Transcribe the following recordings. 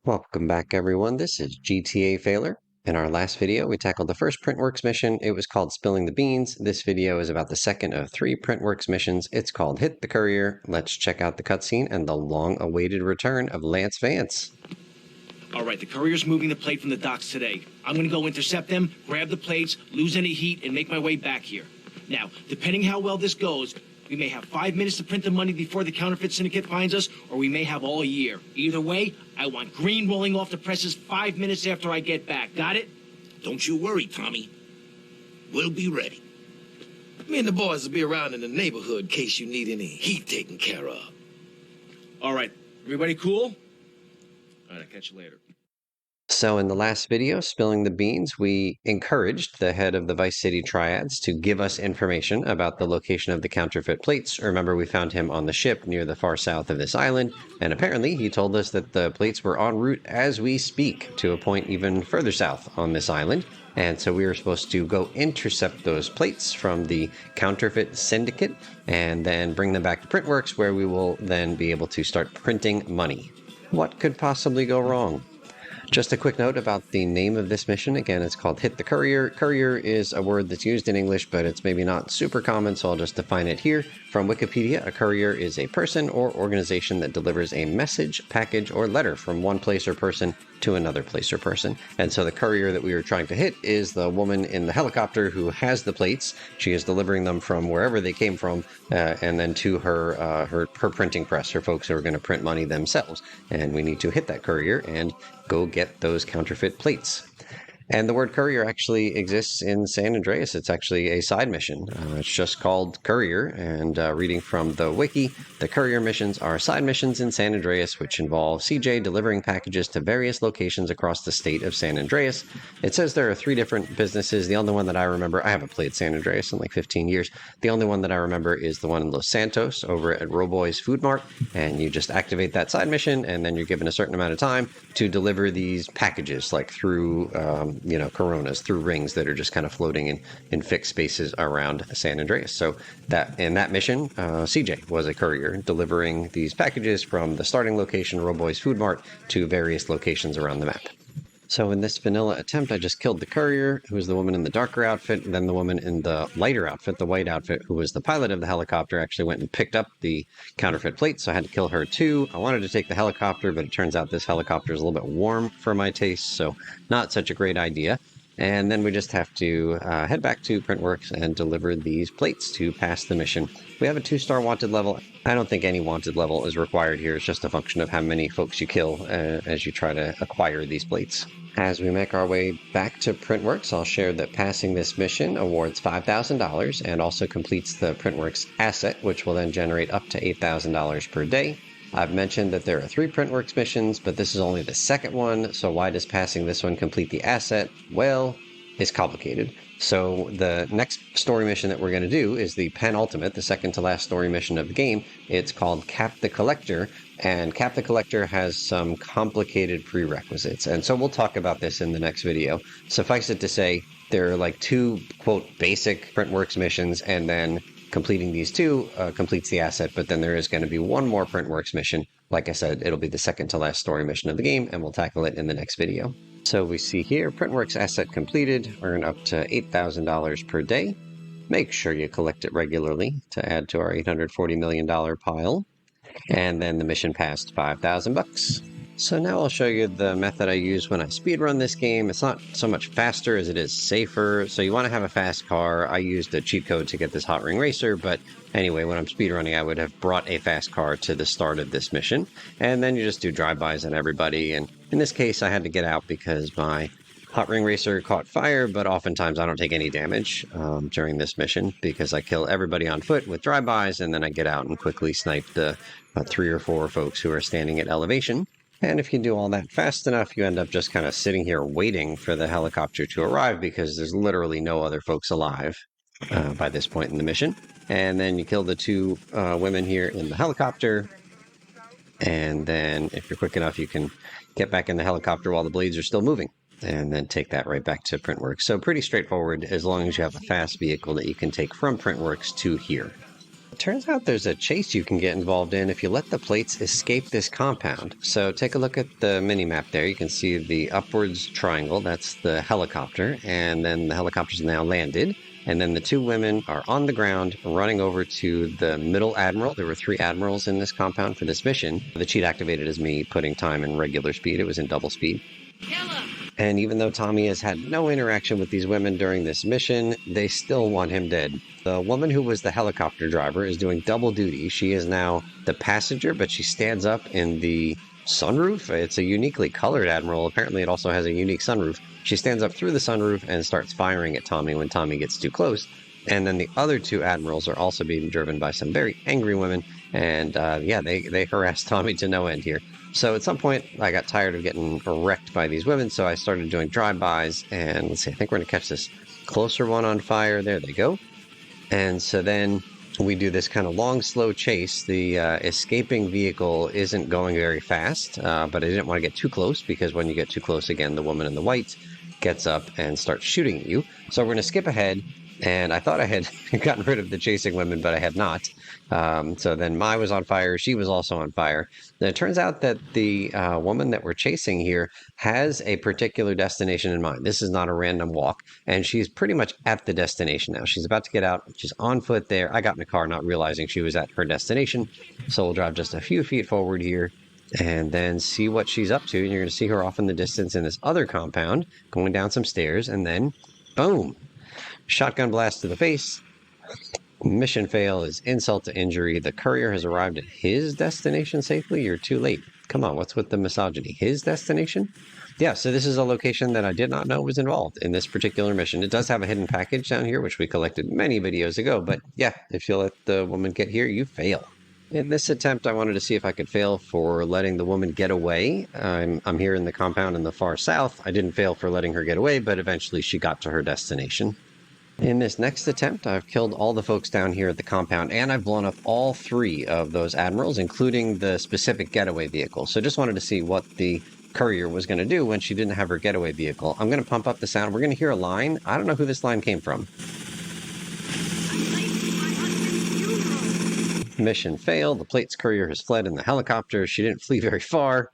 Welcome back, everyone. This is GTA Failer. In our last video, we tackled the first Printworks mission. It was called Spilling the Beans. This video is about the second of three Printworks missions. It's called Hit the Courier. Let's check out the cutscene and the long-awaited return of Lance Vance. All right, the courier's moving the plate from the docks today. I'm gonna go intercept them, grab the plates, lose any heat, and make my way back here. Now, depending how well this goes, we may have 5 minutes to print the money before the counterfeit syndicate finds us, or we may have all year. Either way, I want green rolling off the presses 5 minutes after I get back. Got it? Don't you worry, Tommy. We'll be ready. Me and the boys will be around in the neighborhood in case you need any heat taken care of. All right, everybody cool? All right, I'll catch you later. So in the last video, Spilling the Beans, we encouraged the head of the Vice City Triads to give us information about the location of the counterfeit plates. Remember, we found him on the ship near the far south of this island, and apparently he told us that the plates were en route as we speak to a point even further south on this island. And so we were supposed to go intercept those plates from the counterfeit syndicate and then bring them back to Printworks, where we will then be able to start printing money. What could possibly go wrong? Just a quick note about the name of this mission. Again, it's called Hit the Courier. Courier is a word that's used in English, but it's maybe not super common, so I'll just define it here. From Wikipedia, a courier is a person or organization that delivers a message, package, or letter from one place or person to another place or person. And so the courier that we were trying to hit is the woman in the helicopter who has the plates. She is delivering them from wherever they came from, and then to her printing press, her folks who are going to print money themselves. And we need to hit that courier and go get those counterfeit plates. And the word courier actually exists in San Andreas. It's actually a side mission. It's just called Courier, and reading from the wiki, the courier missions are side missions in San Andreas, which involve CJ delivering packages to various locations across the state of San Andreas. It says there are 3 different businesses. The only one that I remember, I haven't played San Andreas in like 15 years. The only one that I remember is the one in Los Santos over at Roboy's Food Mart, and you just activate that side mission, and then you're given a certain amount of time to deliver these packages, like through Coronas, through rings that are just kind of floating in fixed spaces around San Andreas. So that in that mission, CJ was a courier delivering these packages from the starting location, Roboy's Food Mart, to various locations around the map. So in this vanilla attempt, I just killed the courier, who was the woman in the darker outfit, and then the woman in the lighter outfit, the white outfit, who was the pilot of the helicopter, actually went and picked up the counterfeit plate, so I had to kill her too. I wanted to take the helicopter, but it turns out this helicopter is a little bit warm for my taste, so not such a great idea. And then we just have to head back to Printworks and deliver these plates to pass the mission. We have a 2-star wanted level. I don't think any wanted level is required here. It's just a function of how many folks you kill as you try to acquire these plates. As we make our way back to Printworks, I'll share that passing this mission awards $5,000 and also completes the Printworks asset, which will then generate up to $8,000 per day. I've mentioned that there are 3 Printworks missions, but this is only the second one, so why does passing this one complete the asset? Well, it's complicated. So the next story mission that we're going to do is the penultimate, the second to last story mission of the game. It's called Cap the Collector, and Cap the Collector has some complicated prerequisites, and so we'll talk about this in the next video. Suffice it to say, there are like 2, quote, basic Printworks missions, and then completing these 2 completes the asset, but then there is going to be one more Printworks mission. Like I said, it'll be the second to last story mission of the game, and we'll tackle it in the next video. So we see here, Printworks asset completed, earn up to $8,000 per day. Make sure you collect it regularly to add to our $840 million pile. And then the mission passed $5,000. So now I'll show you the method I use when I speedrun this game. It's not so much faster as it is safer. So you want to have a fast car. I used a cheat code to get this hot ring racer, but anyway, when I'm speedrunning, I would have brought a fast car to the start of this mission. And then you just do drive-bys on everybody. And in this case, I had to get out because my hot ring racer caught fire, but oftentimes I don't take any damage during this mission because I kill everybody on foot with drive-bys, and then I get out and quickly snipe the 3 or 4 folks who are standing at elevation. And if you do all that fast enough, you end up just kind of sitting here waiting for the helicopter to arrive because there's literally no other folks alive by this point in the mission. And then you kill the 2 women here in the helicopter. And then if you're quick enough, you can get back in the helicopter while the blades are still moving, and then take that right back to Printworks. So pretty straightforward as long as you have a fast vehicle that you can take from Printworks to here. Turns out there's a chase you can get involved in if you let the plates escape this compound. So take a look at the mini-map there. You can see the upwards triangle. That's the helicopter. And then the helicopter's now landed. And then the two women are on the ground running over to the middle admiral. There were 3 admirals in this compound for this mission. The cheat activated as me putting time in regular speed. It was in double speed. And even though Tommy has had no interaction with these women during this mission, they still want him dead. The woman who was the helicopter driver is doing double duty. She is now the passenger, but she stands up in the sunroof. It's a uniquely colored Admiral. Apparently it also has a unique sunroof. She stands up through the sunroof and starts firing at Tommy when Tommy gets too close. And then the other 2 admirals are also being driven by some very angry women. And they harass Tommy to no end here. So at some point, I got tired of getting wrecked by these women, so I started doing drive-bys. And let's see, I think we're going to catch this closer one on fire. There they go. And so then we do this kind of long, slow chase. The escaping vehicle isn't going very fast, but I didn't want to get too close because when you get too close again, the woman in the white gets up and starts shooting at you. So we're going to skip ahead. And I thought I had gotten rid of the chasing women, but I had not. So then Mai was on fire. She was also on fire. And it turns out that the woman that we're chasing here has a particular destination in mind. This is not a random walk. And she's pretty much at the destination now. She's about to get out. She's on foot there. I got in the car not realizing she was at her destination. So we'll drive just a few feet forward here and then see what she's up to. And you're going to see her off in the distance in this other compound, going down some stairs, and then boom. Shotgun blast to the face. Mission fail is insult to injury. The courier has arrived at his destination safely. You're too late. Come on, what's with the misogyny? His destination? Yeah, so this is a location that I did not know was involved in this particular mission. It does have a hidden package down here, which we collected many videos ago. But yeah, if you let the woman get here, you fail. In this attempt, I wanted to see if I could fail for letting the woman get away. I'm here in the compound in the far south. I didn't fail for letting her get away, but eventually she got to her destination. In this next attempt, I've killed all the folks down here at the compound, and I've blown up all 3 of those admirals, including the specific getaway vehicle. So just wanted to see what the courier was going to do when she didn't have her getaway vehicle. I'm going to pump up the sound. We're going to hear a line. I don't know who this line came from. Mission failed. The plates courier has fled in the helicopter. She didn't flee very far.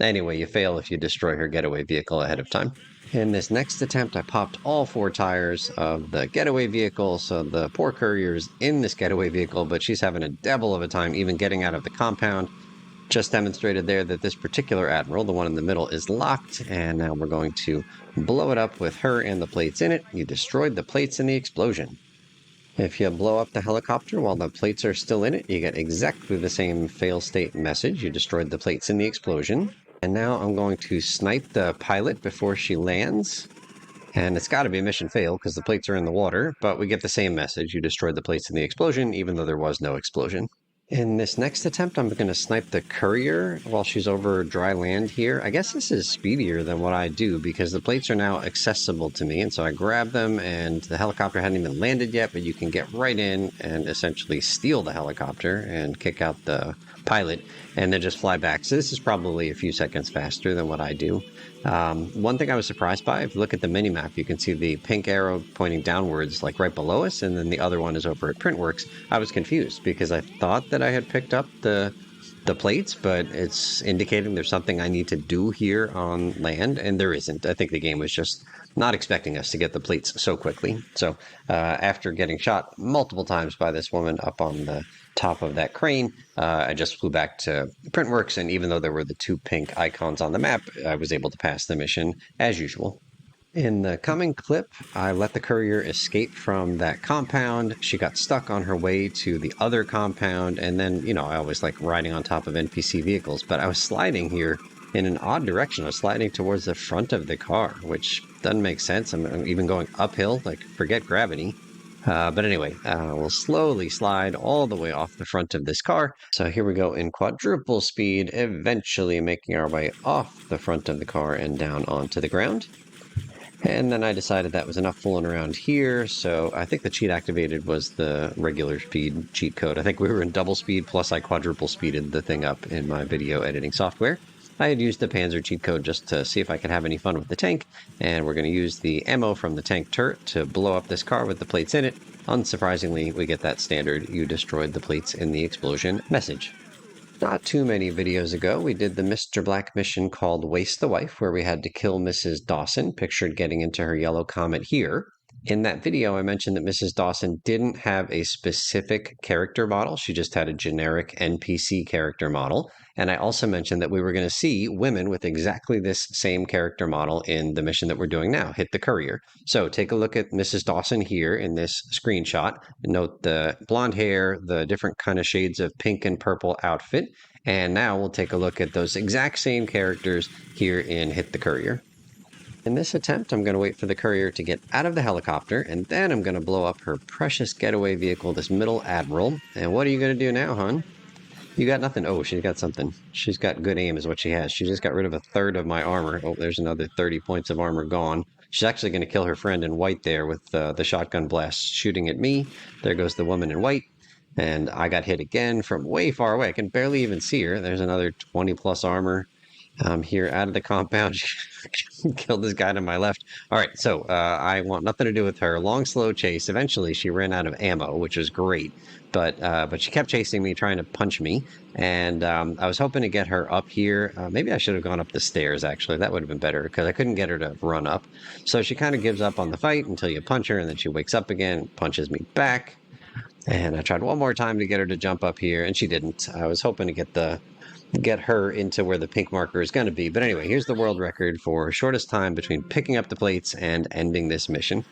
Anyway, you fail if you destroy her getaway vehicle ahead of time. In this next attempt, I popped all 4 tires of the getaway vehicle, so the poor courier's in this getaway vehicle, but she's having a devil of a time even getting out of the compound. Just demonstrated there that this particular admiral, the one in the middle, is locked, and now we're going to blow it up with her and the plates in it. You destroyed the plates in the explosion. If you blow up the helicopter while the plates are still in it, you get exactly the same fail state message. You destroyed the plates in the explosion. And now I'm going to snipe the pilot before she lands. And it's got to be a mission fail because the plates are in the water, but we get the same message. You destroyed the plates in the explosion, even though there was no explosion. In this next attempt, I'm going to snipe the courier while she's over dry land here. I guess this is speedier than what I do because the plates are now accessible to me. And so I grab them, and the helicopter hadn't even landed yet, but you can get right in and essentially steal the helicopter and kick out the pilot and then just fly back. So this is probably a few seconds faster than what I do. One thing I was surprised by, if you look at the mini-map, you can see the pink arrow pointing downwards, like right below us, and then the other one is over at Printworks. I was confused because I thought that I had picked up the plates, but it's indicating there's something I need to do here on land, and there isn't. I think the game was just not expecting us to get the plates so quickly. So after getting shot multiple times by this woman up on the top of that crane, I just flew back to Printworks, and even though there were the 2 pink icons on the map, I was able to pass the mission as usual. In the coming clip, I let the courier escape from that compound. She got stuck on her way to the other compound, and then, I always like riding on top of NPC vehicles, but I was sliding here in an odd direction. I was sliding towards the front of the car, which doesn't make sense. I'm even going uphill, like forget gravity. But anyway, we'll slowly slide all the way off the front of this car. So here we go in quadruple speed, eventually making our way off the front of the car and down onto the ground. And then I decided that was enough fooling around here, so I think the cheat activated was the regular speed cheat code. I think we were in double speed, plus I quadruple speeded the thing up in my video editing software. I had used the Panzer cheat code just to see if I could have any fun with the tank, and we're going to use the ammo from the tank turret to blow up this car with the plates in it. Unsurprisingly, we get that standard "you destroyed the plates in the explosion" message. Not too many videos ago, we did the Mr. Black mission called Waste the Wife, where we had to kill Mrs. Dawson, pictured getting into her yellow comet here. In that video, I mentioned that Mrs. Dawson didn't have a specific character model. She just had a generic NPC character model. And I also mentioned that we were going to see women with exactly this same character model in the mission that we're doing now, Hit the Courier. So take a look at Mrs. Dawson here in this screenshot. Note the blonde hair, the different kind of shades of pink and purple outfit. And now we'll take a look at those exact same characters here in Hit the Courier. In this attempt, I'm going to wait for the courier to get out of the helicopter, and then I'm going to blow up her precious getaway vehicle, this middle admiral. And what are you going to do now, hon? You got nothing. Oh, she's got something. She's got good aim is what she has. She just got rid of a third of my armor. Oh, there's another 30 points of armor gone. She's actually going to kill her friend in white there with the shotgun blast shooting at me. There goes the woman in white. And I got hit again from way far away. I can barely even see her. There's another 20 plus armor. Here out of the compound. Killed this guy to my left. All right, so I want nothing to do with her. Long, slow chase. Eventually, she ran out of ammo, which was great. But she kept chasing me, trying to punch me. And I was hoping to get her up here. Maybe I should have gone up the stairs, actually. That would have been better, because I couldn't get her to run up. So she kind of gives up on the fight until you punch her, and then she wakes up again, punches me back. And I tried one more time to get her to jump up here, and she didn't. I was hoping to get her into where the pink marker is going to be. But anyway, here's the world record for shortest time between picking up the plates and ending this mission.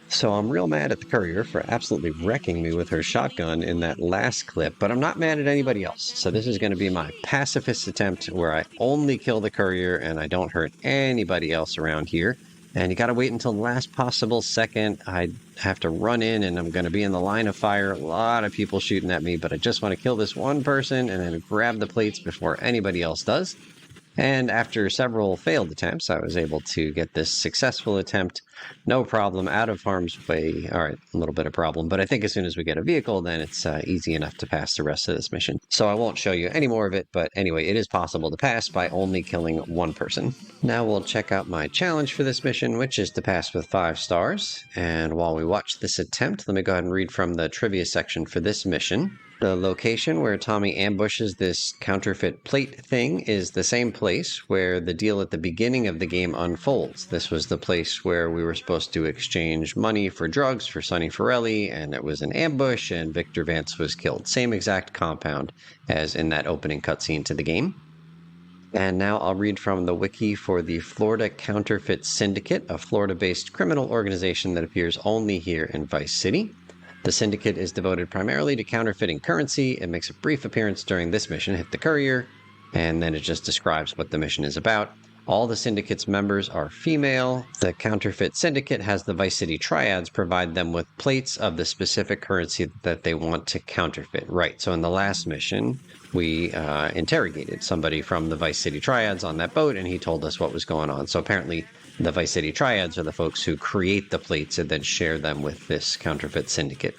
So I'm real mad at the courier for absolutely wrecking me with her shotgun in that last clip, but I'm not mad at anybody else. So this is going to be my pacifist attempt where I only kill the courier and I don't hurt anybody else around here. And you got to wait until the last possible second. I have to run in and I'm going to be in the line of fire. A lot of people shooting at me, but I just want to kill this one person and then grab the plates before anybody else does. And after several failed attempts, I was able to get this successful attempt, no problem, out of harm's way. All right, a little bit of problem, but I think as soon as we get a vehicle, then it's easy enough to pass the rest of this mission. So I won't show you any more of it, but anyway, it is possible to pass by only killing one person. Now we'll check out my challenge for this mission, which is to pass with 5 stars. And while we watch this attempt, let me go ahead and read from the trivia section for this mission. The location where Tommy ambushes this counterfeit plate thing is the same place where the deal at the beginning of the game unfolds. This was the place where we were supposed to exchange money for drugs for Sonny Forelli, and it was an ambush, and Victor Vance was killed. Same exact compound as in that opening cutscene to the game. And now I'll read from the wiki for the Florida Counterfeit Syndicate, a Florida-based criminal organization that appears only here in Vice City. The syndicate is devoted primarily to counterfeiting currency. It makes a brief appearance during this mission, Hit the Courier, and then it just describes what the mission is about. All the syndicate's members are female. The counterfeit syndicate has the Vice City Triads provide them with plates of the specific currency that they want to counterfeit. Right, so in the last mission, we interrogated somebody from the Vice City Triads on that boat, and he told us what was going on. So apparently the Vice City Triads are the folks who create the plates and then share them with this counterfeit syndicate.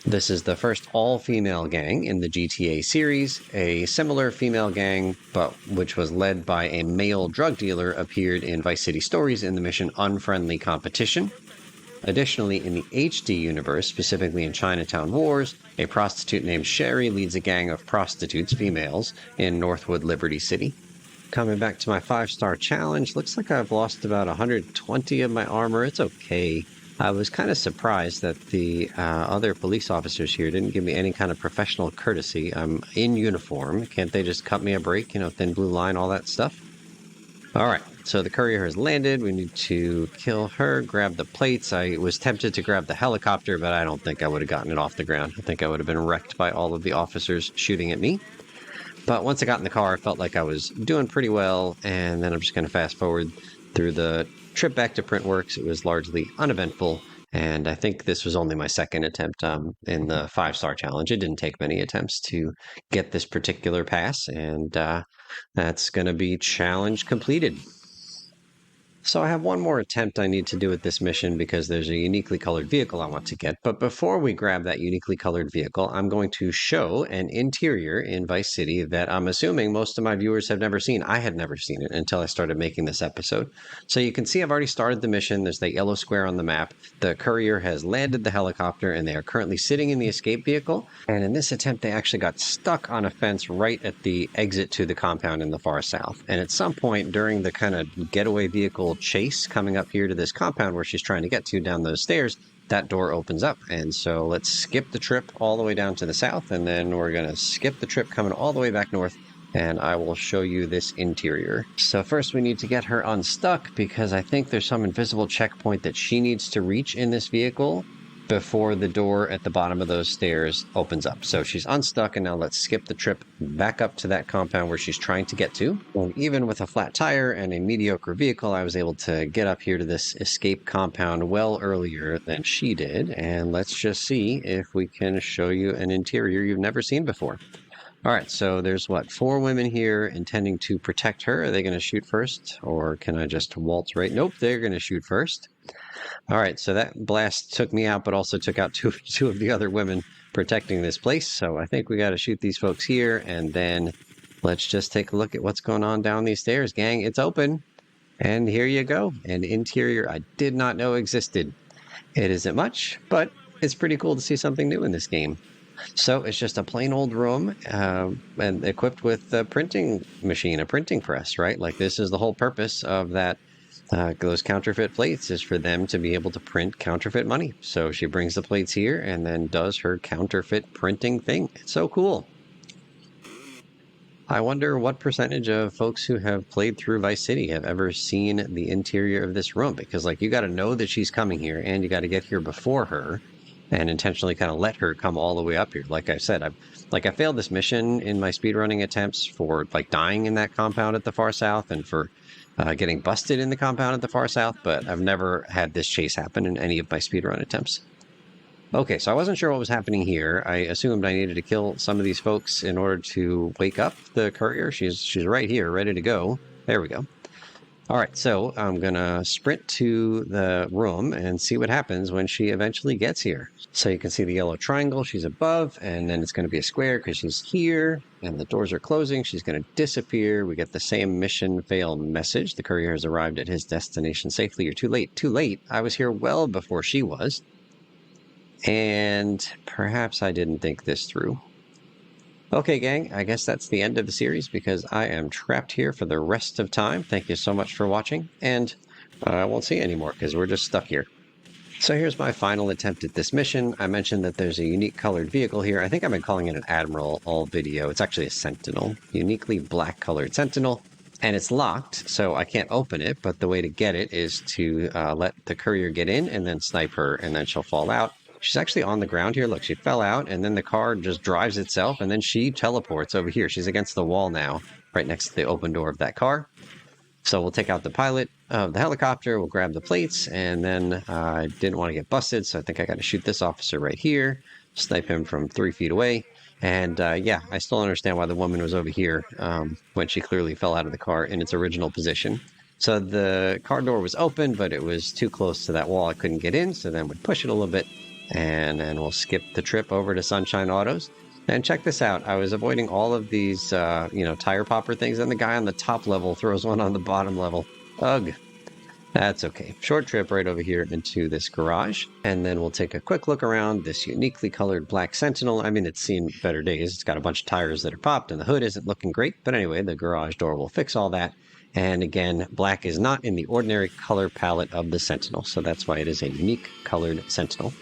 This is the first all-female gang in the GTA series. A similar female gang, but which was led by a male drug dealer, appeared in Vice City Stories in the mission Unfriendly Competition. Additionally, in the HD universe, specifically in Chinatown Wars, a prostitute named Sherry leads a gang of prostitutes, females, in Northwood Liberty City. Coming back to my 5-star challenge, looks like I've lost about 120 of my armor. It's okay. I was kind of surprised that the other police officers here didn't give me any kind of professional courtesy. I'm in uniform. Can't they just cut me a break? You know, thin blue line, all that stuff? All right, so the courier has landed. We need to kill her, grab the plates. I was tempted to grab the helicopter, but I don't think I would have gotten it off the ground. I think I would have been wrecked by all of the officers shooting at me. But once I got in the car, I felt like I was doing pretty well, and then I'm just going to fast forward through the trip back to Printworks. It was largely uneventful, and I think this was only my second attempt in the 5-star challenge. It didn't take many attempts to get this particular pass, and that's going to be challenge completed. So I have one more attempt I need to do with this mission because there's a uniquely colored vehicle I want to get. But before we grab that uniquely colored vehicle, I'm going to show an interior in Vice City that I'm assuming most of my viewers have never seen. I had never seen it until I started making this episode. So you can see I've already started the mission. There's that yellow square on the map. The courier has landed the helicopter and they are currently sitting in the escape vehicle. And in this attempt, they actually got stuck on a fence right at the exit to the compound in the far south. And at some point during the kind of getaway vehicle chase coming up here to this compound where she's trying to get to down those stairs, that door opens up. And so let's skip the trip all the way down to the south, and then we're going to skip the trip coming all the way back north, and I will show you this interior. So first we need to get her unstuck because I think there's some invisible checkpoint that she needs to reach in this vehicle before the door at the bottom of those stairs opens up. So she's unstuck, and now let's skip the trip back up to that compound where she's trying to get to. And even with a flat tire and a mediocre vehicle, I was able to get up here to this escape compound well earlier than she did. And let's just see if we can show you an interior you've never seen before. All right, so there's what, 4 women here intending to protect her. Are they going to shoot first, or can I just waltz right? Nope, they're going to shoot first. All right, so that blast took me out, but also took out two of the other women protecting this place. So I think we got to shoot these folks here, and then let's just take a look at what's going on down these stairs, gang. It's open, and here you go, an interior I did not know existed. It isn't much, but it's pretty cool to see something new in this game. So it's just a plain old room and equipped with a printing machine, a printing press, right? Like this is the whole purpose of that. Those counterfeit plates is for them to be able to print counterfeit money. So she brings the plates here and then does her counterfeit printing thing. It's so cool. I wonder what percentage of folks who have played through Vice City have ever seen the interior of this room, because like you got to know that she's coming here and you got to get here before her and intentionally kind of let her come all the way up here. Like I said, I failed this mission in my speedrunning attempts for like dying in that compound at the far south and for getting busted in the compound at the far south, but I've never had this chase happen in any of my speedrun attempts. Okay, so I wasn't sure what was happening here. I assumed I needed to kill some of these folks in order to wake up the courier. She's right here, ready to go. There we go. All right, so I'm going to sprint to the room and see what happens when she eventually gets here. So you can see the yellow triangle. She's above, and then it's going to be a square because she's here, and the doors are closing. She's going to disappear. We get the same mission fail message. The courier has arrived at his destination safely. You're too late. Too late. I was here well before she was. And perhaps I didn't think this through. Okay, gang, I guess that's the end of the series because I am trapped here for the rest of time. Thank you so much for watching, and I won't see you anymore because we're just stuck here. So here's my final attempt at this mission. I mentioned that there's a unique colored vehicle here. I think I've been calling it an Admiral all video. It's actually a Sentinel, uniquely black colored Sentinel, and it's locked, so I can't open it, but the way to get it is to let the courier get in and then snipe her, and then she'll fall out. She's actually on the ground here. Look, she fell out, and then the car just drives itself, and then she teleports over here. She's against the wall now, right next to the open door of that car. So we'll take out the pilot of the helicopter, we'll grab the plates, and then I didn't want to get busted, so I think I got to shoot this officer right here, snipe him from 3 feet away. And yeah, I still understand why the woman was over here when she clearly fell out of the car in its original position. So the car door was open, but it was too close to that wall. I couldn't get in, so then we'd push it a little bit. And then we'll skip the trip over to Sunshine Autos. And check this out. I was avoiding all of these, tire popper things, and the guy on the top level throws one on the bottom level. Ugh. That's okay. Short trip right over here into this garage. And then we'll take a quick look around this uniquely colored black Sentinel. I mean, it's seen better days. It's got a bunch of tires that are popped, and the hood isn't looking great. But anyway, the garage door will fix all that. And again, black is not in the ordinary color palette of the Sentinel, so that's why it is a unique colored Sentinel.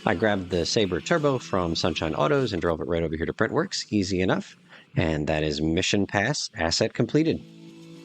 I grabbed the Sabre Turbo from Sunshine Autos and drove it right over here to Printworks. Easy enough. And that is mission pass, asset completed.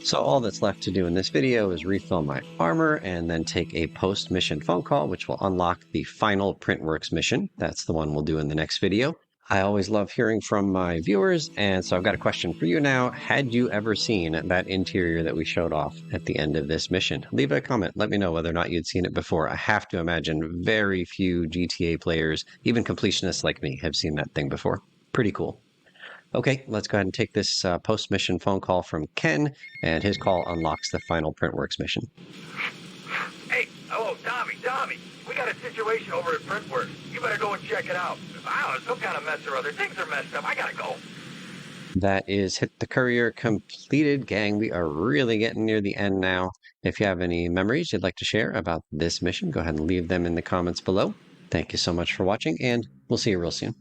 So all that's left to do in this video is refill my armor and then take a post-mission phone call, which will unlock the final Printworks mission. That's the one we'll do in the next video. I always love hearing from my viewers, and so I've got a question for you now. Had you ever seen that interior that we showed off at the end of this mission? Leave a comment. Let me know whether or not you'd seen it before. I have to imagine very few GTA players, even completionists like me, have seen that thing before. Pretty cool. Okay, let's go ahead and take this post-mission phone call from Ken, and his call unlocks the final Printworks mission. situation over at Printworks. You better go and check it out. I don't know, some kind of mess or other. Things are messed up. I gotta go. That is Hit the Courier completed, gang. We are really getting near the end now. If you have any memories you'd like to share about this mission, go ahead and leave them in the comments below. Thank you so much for watching, and we'll see you real soon.